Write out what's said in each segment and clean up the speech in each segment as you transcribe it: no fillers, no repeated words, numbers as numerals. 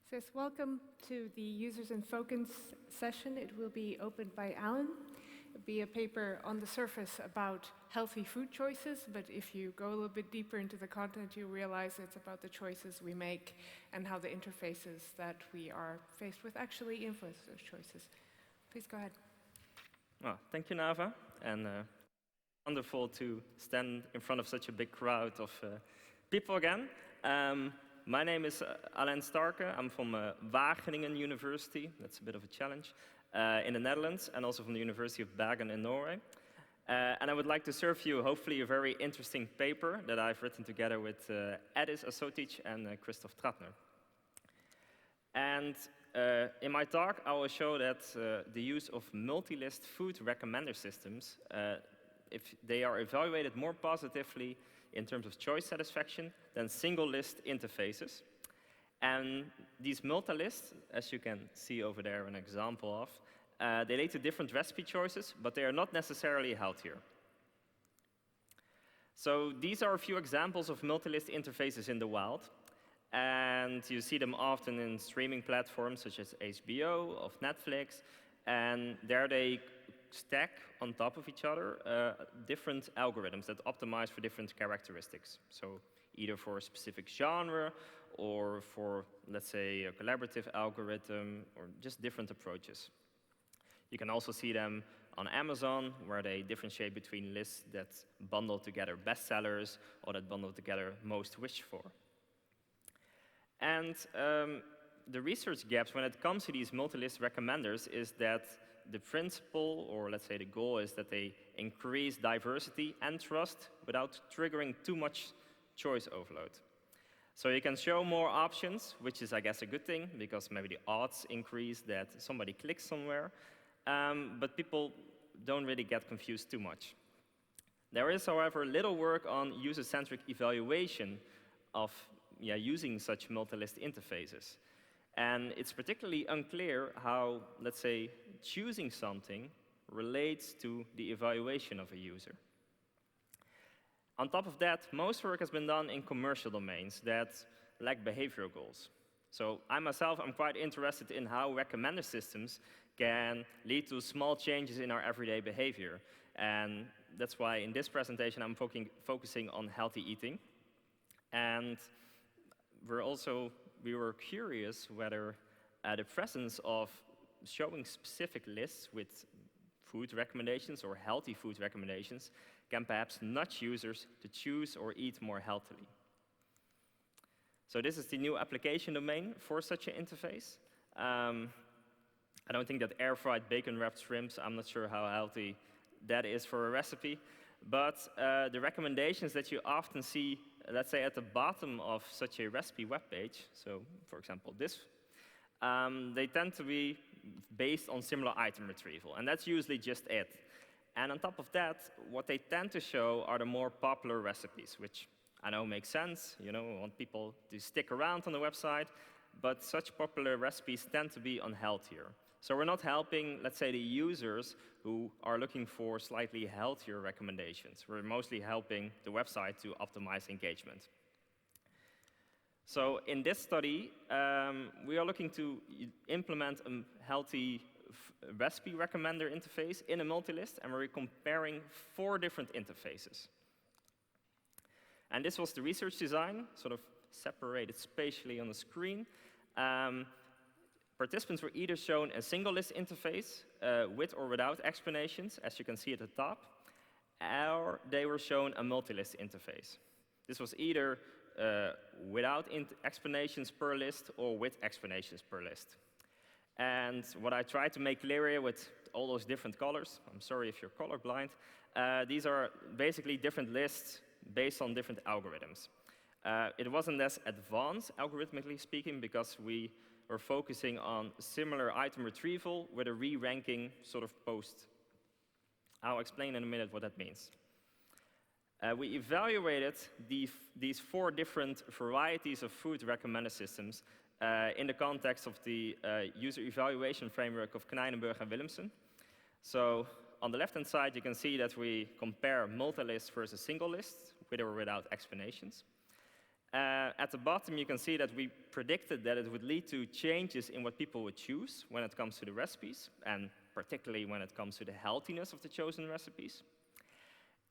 So yes, welcome to the Users in Focus session. It will be opened by Alain. It'll be a paper on the surface about healthy food choices, but if you go a little bit deeper into the content, you realize it's about the choices we make and how the interfaces that we are faced with actually influence those choices. Please go ahead. Well, thank you, Nava, and wonderful to stand in front of such a big crowd of people again. My name is Alain Starke. I'm from Wageningen University. That's a bit of a challenge in the Netherlands, and also from the University of Bergen in Norway. And I would like to serve you, hopefully, a very interesting paper that I've written together with Edis, Asotic, and Christoph Trattner. And in my talk, I will show that the use of multi-list food recommender systems, if they are evaluated more positively in terms of choice satisfaction than single-list interfaces. And these multi-lists, as you can see over there an example of, they lead to different recipe choices, but they are not necessarily healthier. So these are a few examples of multi-list interfaces in the wild. And you see them often in streaming platforms such as HBO, of Netflix, and there they stack on top of each other different algorithms that optimize for different characteristics. So either for a specific genre or for, let's say, a collaborative algorithm or just different approaches. You can also see them on Amazon, where they differentiate between lists that bundle together bestsellers or that bundle together most wished for. And the research gaps when it comes to these multi-list recommenders is that the principle, or let's say the goal, is that they increase diversity and trust without triggering too much choice overload. So you can show more options, which is, I guess, a good thing, because maybe the odds increase that somebody clicks somewhere, but people don't really get confused too much. There is, however, little work on user-centric evaluation of using such multi-list interfaces. And it's particularly unclear how, let's say, choosing something relates to the evaluation of a user. On top of that, most work has been done in commercial domains that lack behavioral goals. So I'm quite interested in how recommender systems can lead to small changes in our everyday behavior. And that's why in this presentation I'm focusing on healthy eating. And we were curious whether the presence of showing specific lists with food recommendations or healthy food recommendations can perhaps nudge users to choose or eat more healthily. So this is the new application domain for such an interface. I don't think that air-fried bacon-wrapped shrimps, I'm not sure how healthy that is for a recipe, but the recommendations that you often see, let's say, at the bottom of such a recipe web page, so for example this, they tend to be based on similar item retrieval, and that's usually just it. And on top of that, what they tend to show are the more popular recipes, which I know makes sense. We want people to stick around on the website, but such popular recipes tend to be unhealthier. So we're not helping, let's say, the users who are looking for slightly healthier recommendations. We're mostly helping the website to optimize engagement. So in this study, we are looking to implement a healthy recipe recommender interface in a multi-list, and we're comparing 4 different interfaces. And this was the research design, sort of separated spatially on the screen. Participants were either shown a single-list interface with or without explanations, as you can see at the top, or they were shown a multi-list interface. This was either without explanations per list or with explanations per list. And what I tried to make clear here with all those different colors, I'm sorry if you're colorblind, these are basically different lists based on different algorithms. It wasn't as advanced, algorithmically speaking, because we were focusing on similar item retrieval with a re-ranking sort of post. I'll explain in a minute what that means. We evaluated these 4 different varieties of food recommender systems in the context of the user evaluation framework of Knijnenburg and Willemsen. So on the left-hand side, you can see that we compare multi-list versus single lists, with or without explanations. At the bottom, you can see that we predicted that it would lead to changes in what people would choose when it comes to the recipes, and particularly when it comes to the healthiness of the chosen recipes.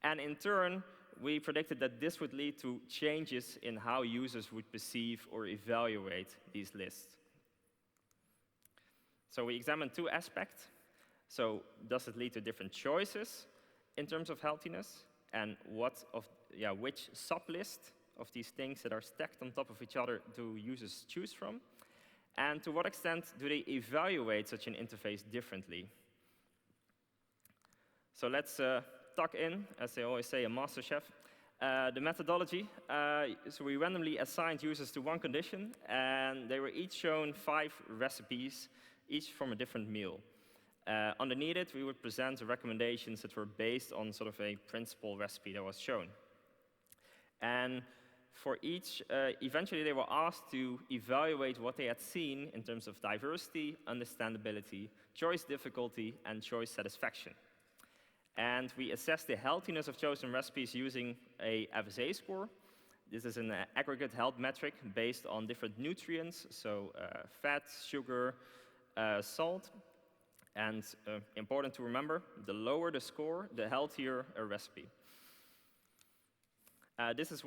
And in turn, we predicted that this would lead to changes in how users would perceive or evaluate these lists. So we examined two aspects. So does it lead to different choices in terms of healthiness? And which sublist of these things that are stacked on top of each other do users choose from? And to what extent do they evaluate such an interface differently? So let's tuck in, as they always say, a master chef. The methodology, so we randomly assigned users to one condition, and they were each shown 5 recipes, each from a different meal. Underneath it, we would present the recommendations that were based on sort of a principal recipe that was shown. And for each, eventually they were asked to evaluate what they had seen in terms of diversity, understandability, choice difficulty, and choice satisfaction. And we assessed the healthiness of chosen recipes using a FSA score. This is an aggregate health metric based on different nutrients, so fat, sugar, salt. And important to remember, the lower the score, the healthier a recipe. This is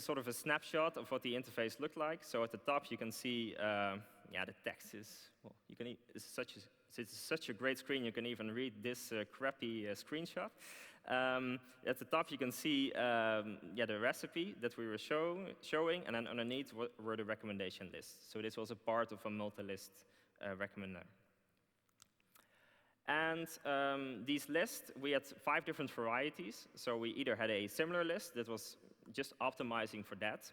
sort of a snapshot of what the interface looked like. So at the top, you can see, the text is, well, it's such a great screen, you can even read this crappy screenshot. At the top, you can see the recipe that we were showing, and then underneath were the recommendation lists. So this was a part of a MultiList Recommender. And these lists, we had 5 different varieties. So we either had a similar list that was just optimizing for that.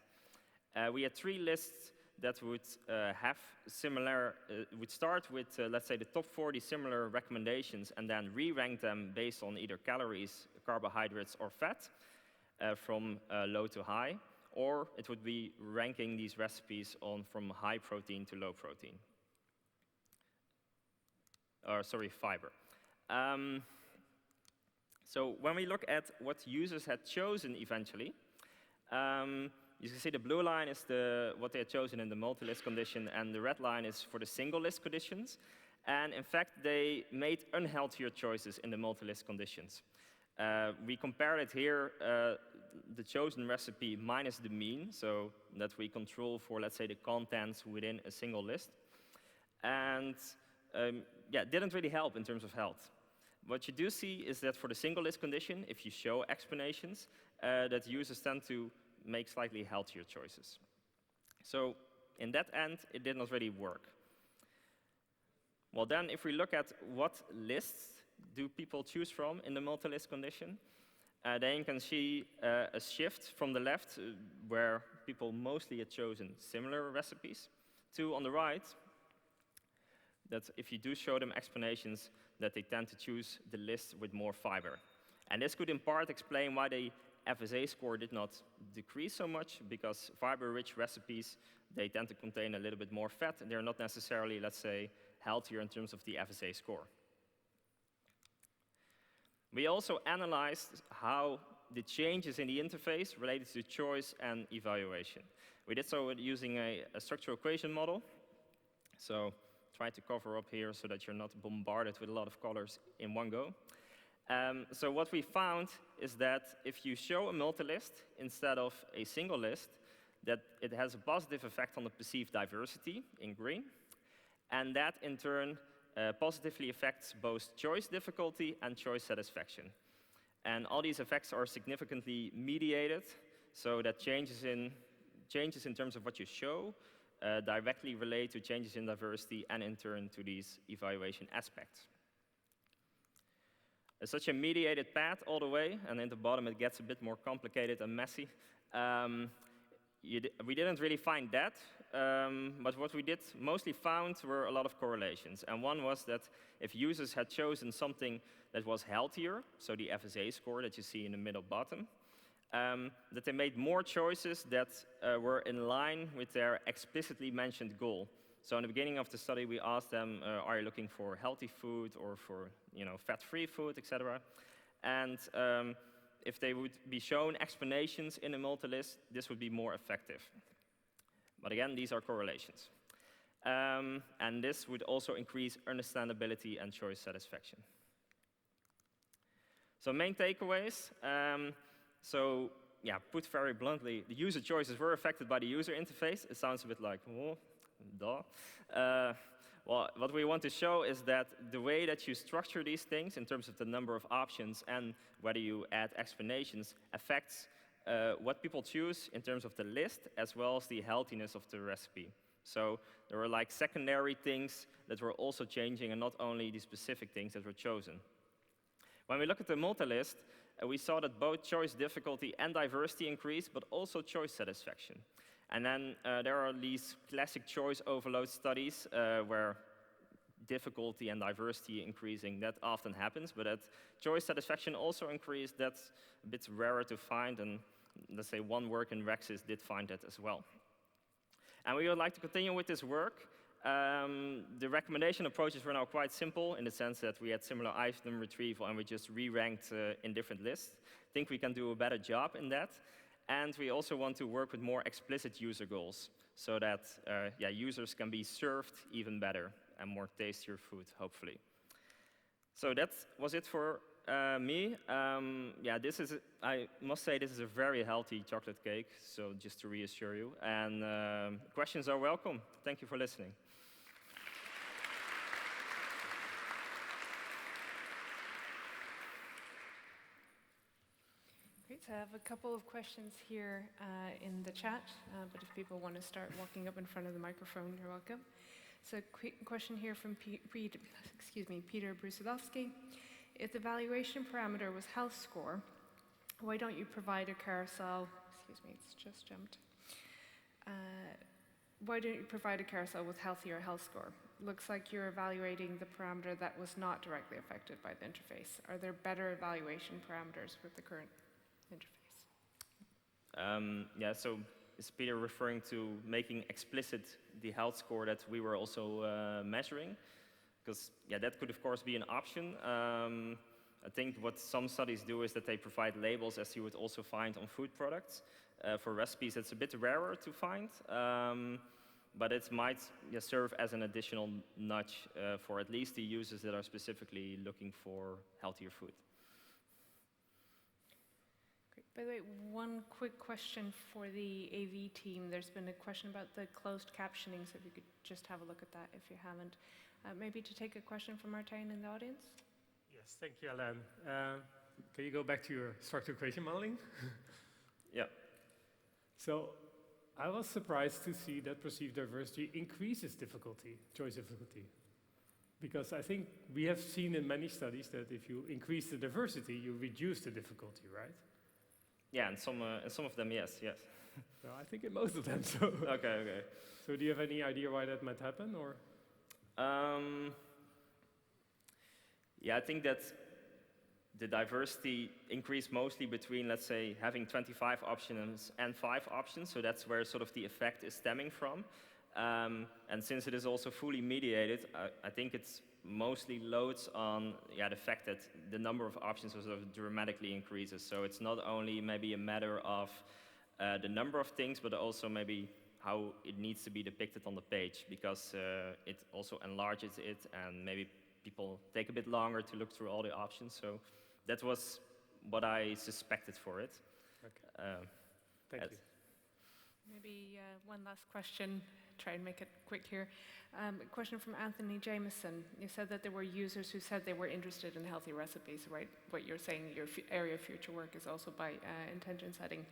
We had 3 lists that would have similar, would start with, let's say, the top 40 similar recommendations and then re-rank them based on either calories, carbohydrates, or fat from low to high. Or it would be ranking these recipes from high protein to low protein. Fiber. So when we look at what users had chosen eventually, you can see the blue line is what they had chosen in the multi-list condition, and the red line is for the single list conditions. And in fact, they made unhealthier choices in the multi-list conditions. We compared it here, the chosen recipe minus the mean, so that we control for, let's say, the contents within a single list. And it didn't really help in terms of health. What you do see is that for the single list condition, if you show explanations, that users tend to make slightly healthier choices. So in that end, it did not really work. Well then, if we look at what lists do people choose from in the multi-list condition, then you can see a shift from the left, where people mostly had chosen similar recipes, to on the right, that if you do show them explanations, that they tend to choose the list with more fiber. And this could in part explain why the FSA score did not decrease so much, because fiber-rich recipes, they tend to contain a little bit more fat, and they're not necessarily, let's say, healthier in terms of the FSA score. We also analyzed how the changes in the interface related to choice and evaluation. We did so using a structural equation model. So try to cover up here so that you're not bombarded with a lot of colors in one go. So what we found is that if you show a multi-list instead of a single list, that it has a positive effect on the perceived diversity in green, and that in turn positively affects both choice difficulty and choice satisfaction. And all these effects are significantly mediated, so that changes in terms of what you show directly relate to changes in diversity and in turn to these evaluation aspects. Such a mediated path all the way, and in the bottom it gets a bit more complicated and messy. We didn't really find that, but what we did mostly found were a lot of correlations. And one was that if users had chosen something that was healthier, so the FSA score that you see in the middle bottom, that they made more choices that were in line with their explicitly mentioned goal. So in the beginning of the study, we asked them, are you looking for healthy food or for fat-free food, etc.? And if they would be shown explanations in a multi-list, this would be more effective. But again, these are correlations. And this would also increase understandability and choice satisfaction. So main takeaways. So yeah, put very bluntly, the user choices were affected by the user interface. It sounds a bit like, oh, duh. Well, what we want to show is that the way that you structure these things in terms of the number of options and whether you add explanations affects what people choose in terms of the list as well as the healthiness of the recipe. So there were like secondary things that were also changing and not only the specific things that were chosen. When we look at the multi-list, we saw that both choice difficulty and diversity increased, but also choice satisfaction. And then there are these classic choice overload studies where difficulty and diversity increasing, that often happens, but that choice satisfaction also increased, that's a bit rarer to find, and let's say one work in RecSys did find that as well. And we would like to continue with this work. The recommendation approaches were now quite simple in the sense that we had similar item retrieval and we just re-ranked in different lists. I think we can do a better job in that. And we also want to work with more explicit user goals so that users can be served even better and more tastier food, hopefully. So that was it for me. I must say this is a very healthy chocolate cake, so just to reassure you. And questions are welcome. Thank you for listening. Great, so I have a couple of questions here in the chat, but if people want to start walking up in front of the microphone, you're welcome. So a quick question here from Peter Brusilowski. If the valuation parameter was health score, why don't you provide a carousel, it's just jumped. Why don't you provide a carousel with healthier health score? Looks like you're evaluating the parameter that was not directly affected by the interface. Are there better evaluation parameters with the current interface? So is Peter referring to making explicit the health score that we were also measuring? Because that could of course be an option. I think what some studies do is that they provide labels as you would also find on food products. For recipes, it's a bit rarer to find, but it might serve as an additional nudge for at least the users that are specifically looking for healthier food. Great. By the way, one quick question for the AV team. There's been a question about the closed captioning, so if you could just have a look at that if you haven't. Maybe to take a question from Martijn in the audience? Yes, thank you, Alain. Can you go back to your structural equation modeling? Yeah. So I was surprised to see that perceived diversity increases difficulty, choice difficulty. Because I think we have seen in many studies that if you increase the diversity, you reduce the difficulty, right? Yeah, and some of them, yes. So I think in most of them, so. Okay. So do you have any idea why that might happen, or? I think that the diversity increased mostly between, let's say, having 25 options and 5 options, so that's where sort of the effect is stemming from. And since it is also fully mediated, I think it's mostly loads on the fact that the number of options sort of dramatically increases. So it's not only maybe a matter of the number of things, but also maybe how it needs to be depicted on the page, because it also enlarges it and maybe people take a bit longer to look through all the options. So that was what I suspected for it. Okay. Thank you. Maybe one last question, try and make it quick here. A question from Anthony Jameson. You said that there were users who said they were interested in healthy recipes, right? What you're saying, your area of future work is also by intention setting.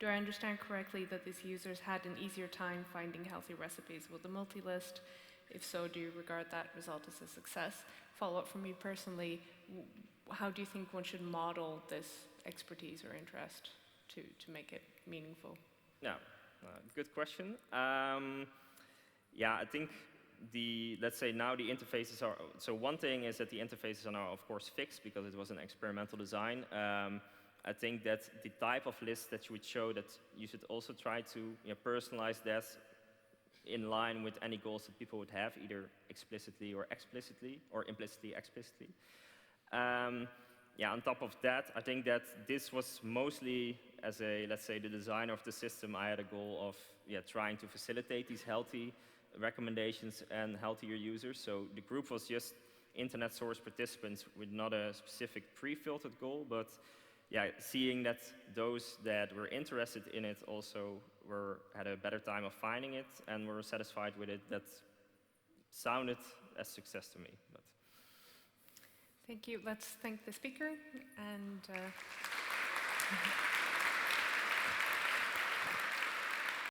Do I understand correctly that these users had an easier time finding healthy recipes with the multi-list? If so, do you regard that result as a success? Follow up from me personally, how do you think one should model this expertise or interest to make it meaningful? Yeah, good question. I think let's say now the interfaces are, so one thing is that the interfaces are now of course fixed because it was an experimental design. I think that the type of list that you would show, that you should also try to personalize that in line with any goals that people would have, either explicitly or explicitly, or implicitly, explicitly. yeah, on top of that, I think that this was mostly as a, let's say, the designer of the system, I had a goal of trying to facilitate these healthy recommendations and healthier users. So the group was just internet source participants with not a specific pre-filtered goal, but yeah, seeing that those that were interested in it also had a better time of finding it and were satisfied with it, that sounded as success to me. But. Thank you. Let's thank the speaker and